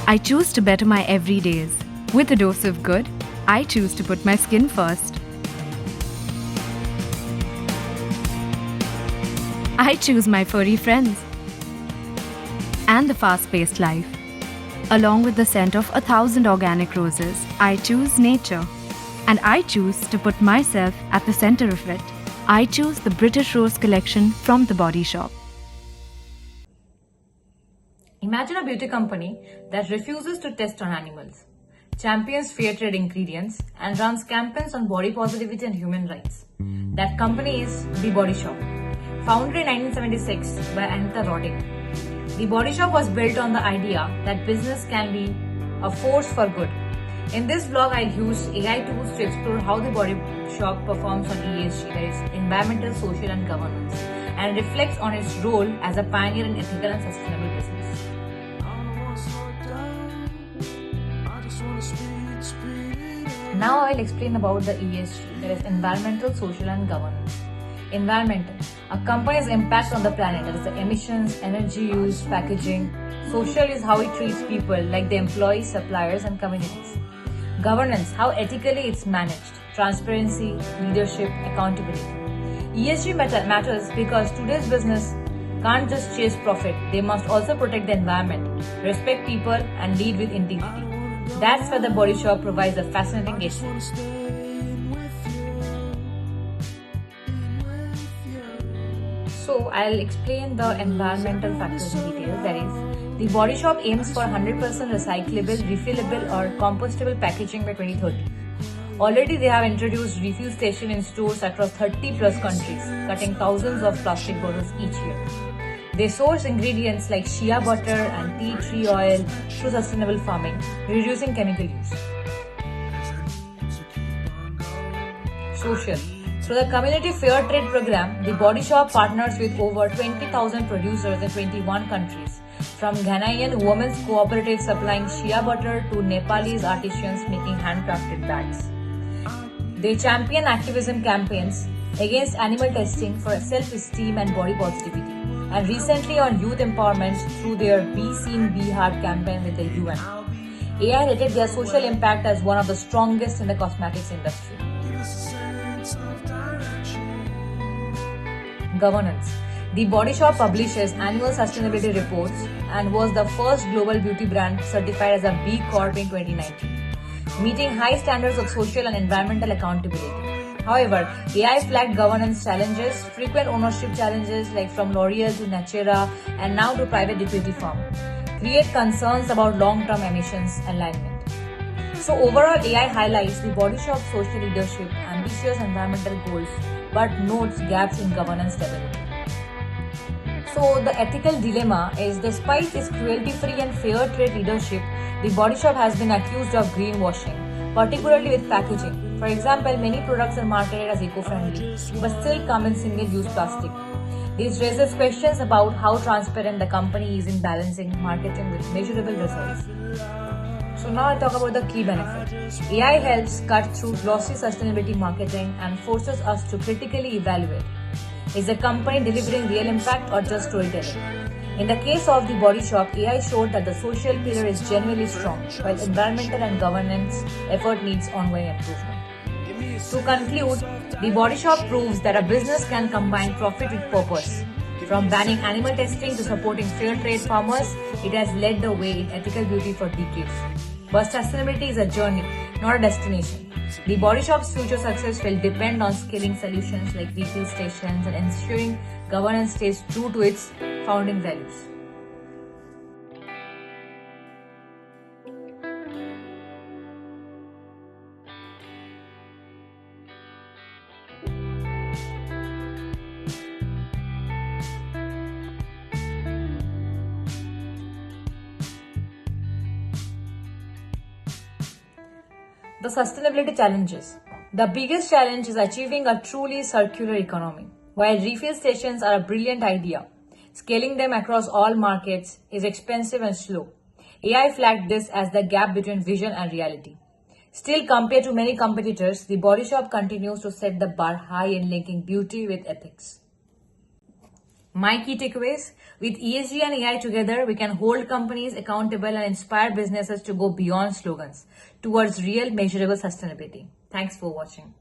I choose to better my everydays. With a dose of good, I choose to put my skin first. I choose my furry friends and the fast-paced life. Along with the scent of 1,000 organic roses, I choose nature. And I choose to put myself at the center of it. I choose the British Rose collection from The Body Shop. Imagine a beauty company that refuses to test on animals, champions fair trade ingredients, and runs campaigns on body positivity and human rights. That company is The Body Shop. Founded in 1976 by Anita Roddick, The Body Shop was built on the idea that business can be a force for good. In this vlog, I'll use AI tools to explore how The Body Shop performs on ESG, that is environmental, social and governance, and reflects on its role as a pioneer in ethical and sustainable business. Now I'll explain about the ESG, that is environmental, social and governance. Environmental, a company's impact on the planet, that is the emissions, energy use, packaging. Social is how it treats people like the employees, suppliers and communities. Governance, how ethically it's managed, transparency, leadership, accountability. ESG matters because today's business can't just chase profit, they must also protect the environment, respect people and lead with integrity. That's where The Body Shop provides a fascinating case study. So I'll explain the environmental factors in detail. That is, The Body Shop aims for 100% recyclable, refillable or compostable packaging by 2030. Already they have introduced refill stations in stores across 30 plus countries, cutting thousands of plastic bottles each year. They source ingredients like shea butter and tea tree oil through sustainable farming, reducing chemical use. Social. Through the Community Fair Trade Program, The Body Shop partners with over 20,000 producers in 21 countries, from Ghanaian women's cooperatives supplying shea butter to Nepalese artisans making handcrafted bags. They champion activism campaigns against animal testing for self-esteem and body positivity, and recently on youth empowerment through their Be Seen, Be Heard campaign with the UN. AI rated their social impact as one of the strongest in the cosmetics industry. Governance. The Body Shop publishes annual sustainability reports and was the first global beauty brand certified as a B Corp in 2019, meeting high standards of social and environmental accountability. However, AI flagged governance challenges, frequent ownership challenges like from L'Oreal to Natera and now to private equity firm, create concerns about long-term emissions alignment. So overall, AI highlights The Body Shop's social leadership, ambitious environmental goals, but notes gaps in governance stability. So the ethical dilemma is, despite its cruelty-free and fair trade leadership, The Body Shop has been accused of greenwashing, particularly with packaging. For example, many products are marketed as eco-friendly, but still come in single-use plastic. This raises questions about how transparent the company is in balancing marketing with measurable results. So now I'll talk about the key benefit. AI helps cut through glossy sustainability marketing and forces us to critically evaluate. Is the company delivering real impact or just storytelling? In the case of The Body Shop, AI showed that the social pillar is genuinely strong, while environmental and governance effort needs ongoing improvement. To conclude, The Body Shop proves that a business can combine profit with purpose. From banning animal testing to supporting fair trade farmers, it has led the way in ethical beauty for decades. But sustainability is a journey, not a destination. The Body Shop's future success will depend on scaling solutions like refill stations and ensuring governance stays true to its founding values. The sustainability challenges. The biggest challenge is achieving a truly circular economy. While refill stations are a brilliant idea, scaling them across all markets is expensive and slow. AI flagged this as the gap between vision and reality. Still, compared to many competitors, The Body Shop continues to set the bar high in linking beauty with ethics. My key takeaways: with ESG and AI together, we can hold companies accountable and inspire businesses to go beyond slogans towards real measurable sustainability. Thanks for watching.